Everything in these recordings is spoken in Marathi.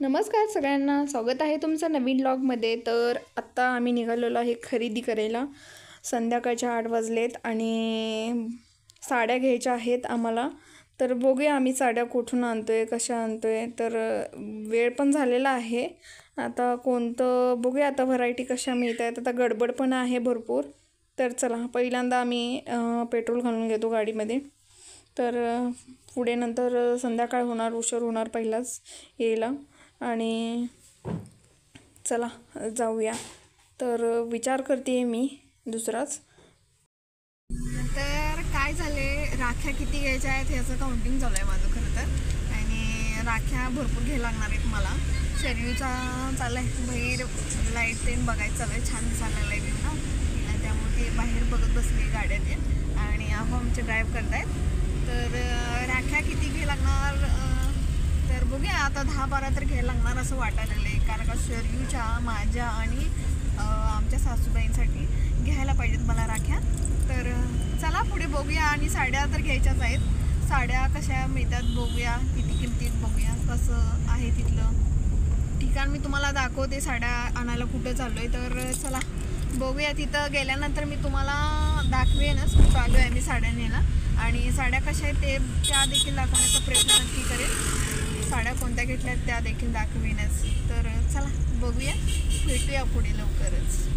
नमस्कार सगळ्यांना, स्वागत आहे तुमचं नवीन व्लॉगमध्ये. तर आत्ता आम्ही निघालेलो आहे खरेदी करायला. संध्याकाळचे 8 वाजलेत आणि साड्या घ्यायच्या आहेत आम्हाला. तर बघूया आम्ही साड्या कुठून आणतोय, कशा आणतोय. तर वेळ पण झालेला आहे. आता कोणतं बघूया, आता व्हरायटी कशा मिळत आहेत. आता गडबड पण आहे भरपूर. तर चला, पहिल्यांदा आम्ही पेट्रोल घालून घेतो गाडीमध्ये. तर पुढे नंतर संध्याकाळ होणार, उशीर होणार पहिलाच यायला. आणि चला जाऊया. तर विचार करते मी दुसराच. तर काय झाले, राख्या किती घ्यायच्या आहेत ह्याचं काउंटिंग चालू आहे माझं खरं तर. आणि राख्या भरपूर घ्यायला लागणार आहेत मला. शर्यूचा चालू आहे बाहेर लाईट ते बघायचं चालू आहे. छान दिसायला लागला व्ह्यू ना, त्यामुळे ते बाहेर बघत बसले गाड्या ते. आणि आमचे ड्राईव्ह करतायत. तर राख्या किती घ्यायला लागणार, तर बघूया आता 10-12 तर घ्यायला लागणार असं वाटायला लागलं आहे. कारण का शर्यूच्या, माझ्या आणि आमच्या सासूबाईंसाठी घ्यायला पाहिजेत मला राख्या. तर चला पुढे बघूया. आणि साड्या तर घ्यायच्याच आहेत. साड्या कशा मिळतात बघूया, किती किमतीत बघूया, कसं आहे तिथलं ठिकाण मी तुम्हाला दाखवते. साड्या आणायला कुठं चाललो आहे तर चला बघूया. तिथं गेल्यानंतर मी तुम्हाला दाखवेनच चालू आहे मी साड्या न्यायला. आणि साड्या कशा आहेत ते त्या देखील दाखवण्याचा प्रयत्न नक्की करेल. साड्या कोणत्या घेतल्या त्या देखील दाखवेनच. तर चला बघूया, भेटूया पुढे लवकरच.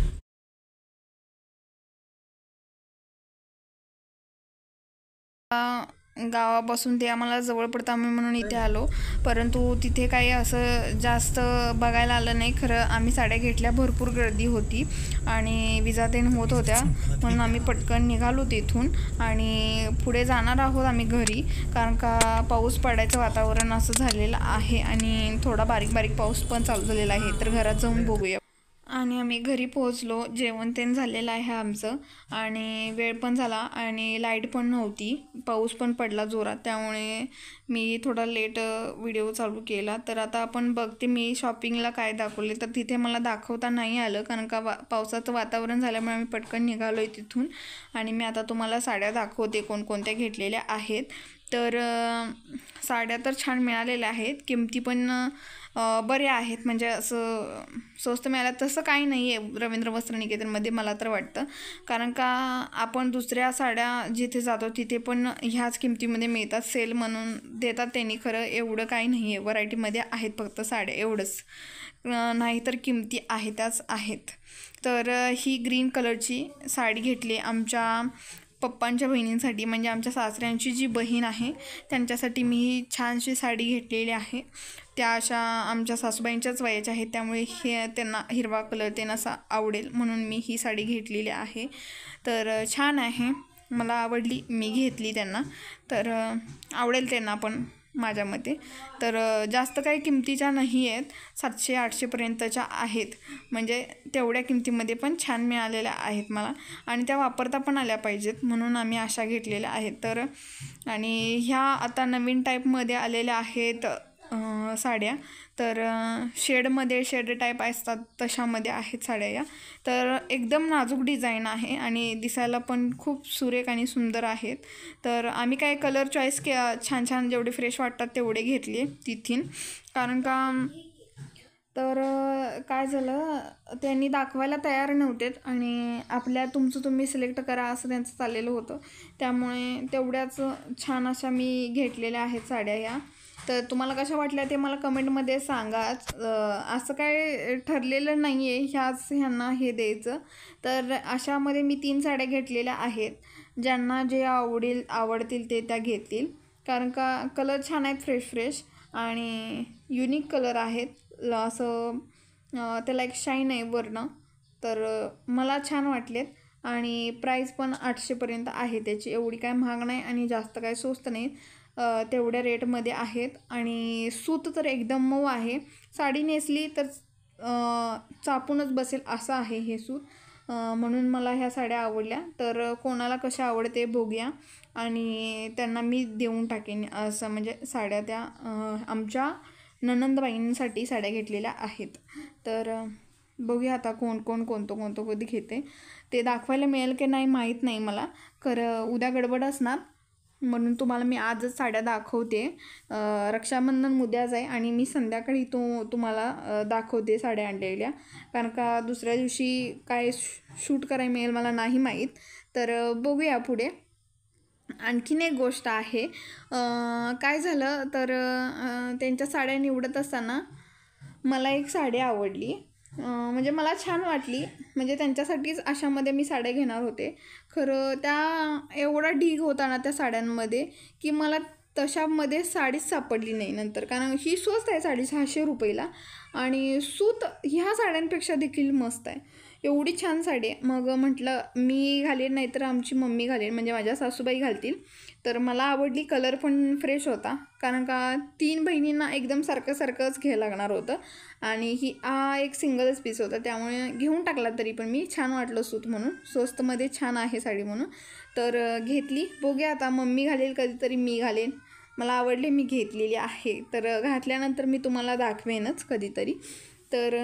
गावापासून ते आम्हाला जवळ पडतं आम्ही म्हणून इथे आलो. परंतु तिथे काही असं जास्त बघायला आलं नाही. खरं आम्ही साड्या घेतल्या, भरपूर गर्दी होती आणि विजा तेन होत होत्या म्हणून आम्ही पटकन निघालो तिथून. आणि पुढे जाणार आहोत आम्ही घरी, कारण का पाऊस पडायचं वातावरण असं झालेलं आहे आणि थोडा बारीक बारीक पाऊस पण चालू झालेला आहे. तर घरात जाऊन बघूया. आणि आम्ही घरी पोहोचलो, जेवण तेन झालेलं आहे आमचं. आणि वेळ पण झाला आणि लाईट पण नव्हती, पाऊस पण पडला जोरात. त्यामुळे मी थोडा लेट व्हिडिओ चालू केला. तर आता आपण बघते मी शॉपिंगला काय दाखवले. तर तिथे मला दाखवता नाही आलं, कारण का पावसाचं वातावरण झाल्यामुळे आम्ही पटकन निघालो आहे तिथून. आणि मी आता तुम्हाला साड्या दाखवते कोणकोणत्या घेतलेल्या आहेत. तर साड्या तर छान मिळालेल्या आहेत, किमती पण बऱ्या आहेत. म्हणजे असं स्वस्त मिळालं तसं काही नाही आहे रवींद्र वस्त्र निकेतनमध्ये मला तर वाटतं. कारण का आपण दुसऱ्या साड्या जिथे जातो तिथे पण ह्याच किमतीमध्ये मिळतात, सेल म्हणून देतात त्यांनी. खरं एवढं काही नाही आहे, व्हरायटीमध्ये आहेत फक्त साड्या एवढंच, नाहीतर किमती आहे त्याच आहेत. तर ही ग्रीन कलरची साडी घेतली आमच्या पप्पांच्या बहिणींसाठी, म्हणजे आमच्या सासऱ्यांची जी बहीण आहे त्यांच्यासाठी मी ही छानशी साडी घेतलेली आहे. त्या अशा आमच्या सासूबाईंच्याच वयाच्या आहेत, त्यामुळे हे त्यांना हिरवा कलर त्यांना असा आवडेल म्हणून मी ही साडी घेतलेली आहे. तर छान आहे, मला आवडली, मी घेतली त्यांना. तर आवडेल त्यांना पण माझ्या मते. तर जास्त काही किमतीच्या नाही आहेत, 700-800पर्यंतच्या आहेत. म्हणजे तेवढ्या किमतीमध्ये पण छान मिळालेल्या आहेत मला. आणि त्या वापरता पण आल्या पाहिजेत म्हणून आम्ही अशा घेतलेल्या आहेत. तर आणि ह्या आता नवीन टाईपमध्ये आलेल्या आहेत साड्या. तर शेड टाईप असतात तशामध्ये आहेत साड्या या. तर एकदम नाजूक डिझाईन आहे आणि दिसायला पण खूप सुरेख आणि सुंदर आहेत. तर आम्ही काय कलर चॉईस छान छान जेवढे फ्रेश वाटतात तेवढे घेतले तिथून. कारण का तर काय झालं, त्यांनी दाखवायला तयार नव्हतेत आणि आपल्या तुमचं तुम्ही सिलेक्ट करा असं त्यांचं चाललेलं होतं. त्यामुळे तेवढ्याच छान अशा मी घेतलेल्या आहेत साड्या या. तर तुम्हाला कशा वाटल्या ते मला कमेंटमध्ये सांगाच. असं काय ठरलेलं नाही आहे ह्यांना हे द्यायचं. तर अशामध्ये मी 3 साड्या घेतलेल्या आहेत. ज्यांना जे आवडतील ते त्या घेतील. कारण का कलर छान आहेत, फ्रेश आणि युनिक कलर आहेत. असं त्याला एक शाईन आहे वरनं. तर मला छान वाटलेत. आणि प्राईस पण 800पर्यंत आहे त्याची, एवढी काय महाग नाही आणि जास्त काय स्वस्त नाही, तेवढ्या रेटमध्ये आहेत. आणि सूत तर एकदम मऊ आहे, साडी नेसली तर चापूनच बसेल असं आहे हे सूत. म्हणून मला ह्या साड्या आवडल्या. तर कोणाला कशा आवडते बघूया आणि त्यांना मी देऊन टाकेन असं. म्हणजे साड्या त्या आमच्या ननंदबाईंसाठी साड्या घेतलेल्या आहेत. तर बघूया आता कोणतं कधी घेते ते दाखवायला मिळेल की नाही माहीत नाही मला. खरं उद्या गडबड असणार म्हणून तुम्हाला मी आजच साड्या दाखवते. रक्षाबंधन उद्याच आहे आणि मी संध्याकाळी तुम्हाला दाखवते साड्या आणलेल्या, कारण का दुसऱ्या दिवशी काय शूट करायला मिळेल मला नाही माहीत. तर बघूया पुढे. आणखीन एक गोष्ट आहे, काय झालं तर त्यांच्या साड्या निवडत असताना मला एक साडी आवडली, म्हणजे मला छान वाटली. म्हणजे त्यांच्यासाठीच अशामध्ये मी साड्या घेणार होते. खरं त्या एवढा ढीग होता ना त्या साड्यांमध्ये की मला तशामध्ये साडीच सापडली नाही नंतर, कारण ही स्वस्त आहे साडी 600 रुपयाला आणि सूत ह्या साड्यांपेक्षा देखील मस्त आहे. एवढी छान साडी आहे. मग म्हटलं मी घालेन नाहीतर आमची मम्मी घालेन, म्हणजे माझ्या सासूबाई घालतील. तर मला आवडली, कलर पण फ्रेश होता, कारण का 3 बहिणींना एकदम सारखंच घ्यायला लागणार होतं आणि हा एक सिंगलच पीस होता, त्यामुळे घेऊन टाकला. तरी पण मी छान वाटलं सूत म्हणून, स्वस्तमध्ये छान आहे साडी म्हणून तर घेतली. बघूया आता मम्मी घालेल कधीतरी, मी घालेन, मला आवडली, मी घेतलेली आहे. तर घातल्यानंतर मी तुम्हाला दाखवेनच कधीतरी. तर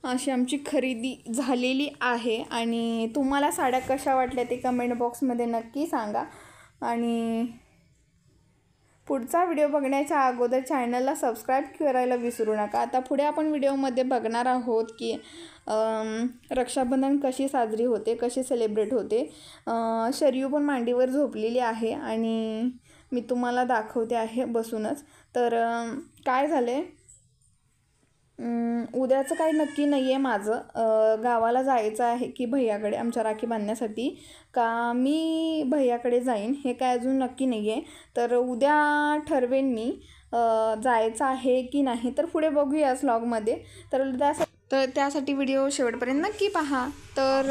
अशी आमची खरेदी झालेली आहे आणि तुम्हाला साड्या कशा वाटल्या ते कमेंट बॉक्समध्ये नक्की सांगा. आणि पुढचा व्हिडिओ बघण्याच्या अगोदर चॅनलला सबस्क्राईब करायला विसरू नका. आता पुढे आपण व्हिडिओमध्ये बघणार आहोत की रक्षाबंधन कशी साजरी होते, कशी सेलिब्रेट होते. शरयू पण मांडीवर झोपलेली आहे आणि मी तुम्हाला दाखवते आहे बसूनच. तर काय झालं आहे, उद्याचं काही नक्की नाही आहे माझं. गावाला जायचं आहे की भैयाकडे आमच्या राखी बांधण्यासाठी, का मी भैयाकडे जाईन हे काय अजून नक्की नाही आहे. तर उद्या ठरवेन मी जायचं आहे की नाही, तर पुढे बघूया व्लॉगमध्ये. तर त्यासाठी व्हिडिओ शेवटपर्यंत नक्की पहा. तर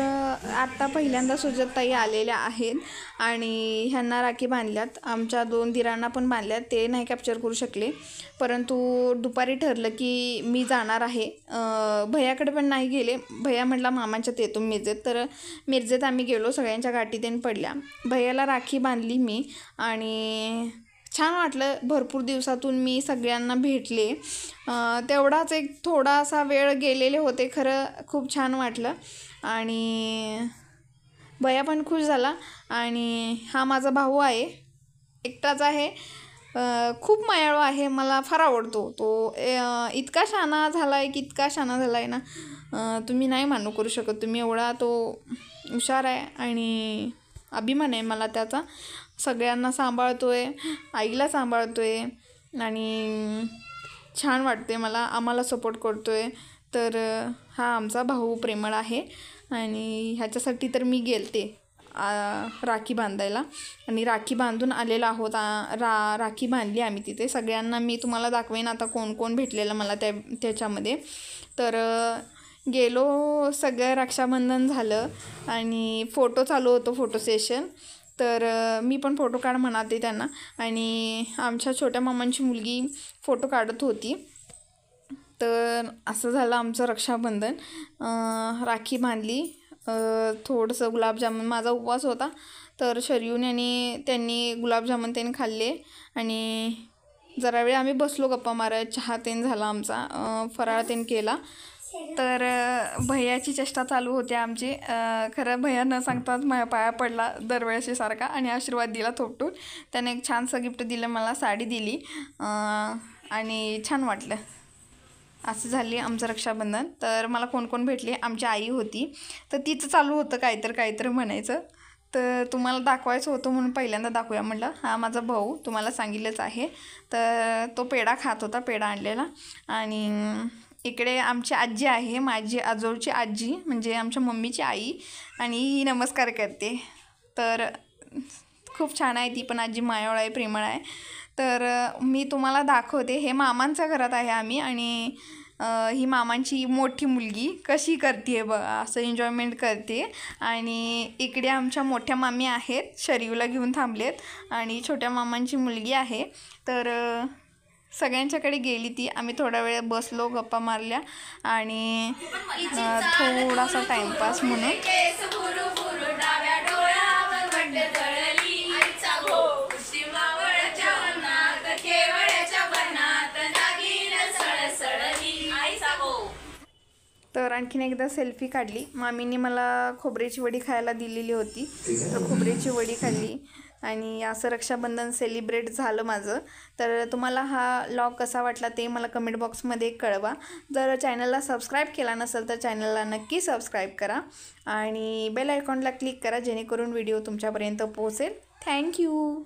आत्ता पहिल्यांदा सुजाताई आलेल्या आहेत आणि ह्यांना राखी बांधल्यात. आमच्या 2 दिरांना पण बांधल्यात, ते नाही कॅप्चर करू शकले. परंतु दुपारी ठरलं की मी जाणार आहे. भैयाकडे पण नाही गेले. भैया म्हटला मामांच्यात येतो मिरजेत, तर मिरजेत आम्ही गेलो. सगळ्यांच्या गाठी त्यांनी पडल्या. भैयाला राखी बांधली मी आणि छान वाटलं. भरपूर दिवसातून मी सगळ्यांना भेटले. तेवढाच एक थोडासा वेळ गेलेले होते, खरं खूप छान वाटलं आणि भैया पण खुश झाला. आणि हा माझा भाऊ आहे, एकटाच आहे, खूप मायाळू आहे, मला फार आवडतो तो. इतका शहाणा झाला आहे की इतका शहाणा झाला आहे ना, तुम्ही नाही मानू करू शकत तुम्ही, एवढा तो हुशार आहे आणि अभिमान आहे मला त्याचा. सगळ्यांना सांभाळतो आहे, आईला सांभाळतो आहे आणि छान वाटते मला, आम्हाला सपोर्ट करतो आहे. तर हा आमचा भाऊ प्रेमळ आहे आणि ह्याच्यासाठी तर मी गेलते राखी बांधायला आणि राखी बांधून आलेलो आहोत. राखी बांधली आम्ही तिथे. सगळ्यांना मी तुम्हाला दाखवेन आता कोण कोण भेटलेलं मला त्याच्यामध्ये. तर गेलो, सगळं रक्षाबंधन झालं आणि फोटो चालू होतो, फोटो सेशन. तर मी पण फोटो काढ म्हणाते त्यांना आणि आमच्या छोट्या मामांची मुलगी फोटो काढत होती. तर असं झालं आमचं रक्षाबंधन. राखी बांधली, थोडंसं गुलाबजामुन, माझा उपवास होता तर शरयूने आणि त्यांनी गुलाबजामुन त्यांनी खाल्ले आणि जरा वेळ आम्ही बसलो गप्पा मारत. चहा तेन झाला आमचा, फराळ तेन केला. तर भैयाची चेष्टा चालू होती आमची. खरं भैया न सांगताच माझ्या पाया पडला दरवेळेशी सारखा आणि आशीर्वाद दिला थोपटून. त्याने एक छानसं गिफ्ट दिलं मला, साडी दिली आणि छान वाटलं. असं झाली आमचं रक्षाबंधन. तर मला कोण कोण भेटले, आमची आई होती, तर तिचं चालू होतं काहीतरी म्हणायचं. तर तुम्हाला दाखवायचं होतं म्हणून पहिल्यांदा दाखवूया म्हटलं. हा माझा भाऊ, तुम्हाला सांगितलंच आहे. तर तो पेढा खात होता, पेढा आणलेला. आणि इकडे आमची आजी आहे, माझी आजोळची आजी, म्हणजे आमच्या मम्मीची आई, आणि ही नमस्कार करते. तर खूप छान आहे ती पण आजी, मायाळ आहे, प्रेमळ आहे. तर मी तुम्हाला दाखवते. हे मामांच्या घरात आहे आम्ही आणि ही मामांची मोठी मुलगी कशी करते बघा, असं एन्जॉयमेंट करते. आणि इकडे आमच्या मोठ्या मामी आहेत, शरयूला घेऊन थांबलेत आणि छोट्या मामांची मुलगी आहे. तर सगळ्यांच्याकडे गेली ती. आम्ही थोडा वेळ बसलो, गप्पा मारल्या आणि थोडासा टाईमपास म्हणून. तर आणखीन एकदा सेल्फी काढली. मामीने मला खोबऱ्याची वडी खायला दिलेली होती, तर खोबऱ्याची वडी खाल्ली. आणि असं रक्षाबंधन सेलिब्रेट झालं माझं. तर तुम्हाला हा व्लॉग कसा वाटला ते मला कमेंट बॉक्समध्ये कळवा. जर चॅनलला सबस्क्राईब केला नसेल तर चॅनलला नक्की सबस्क्राईब करा आणि बेल आयकॉनला क्लिक करा जेणेकरून व्हिडिओ तुमच्यापर्यंत पोहोचेल. थँक्यू.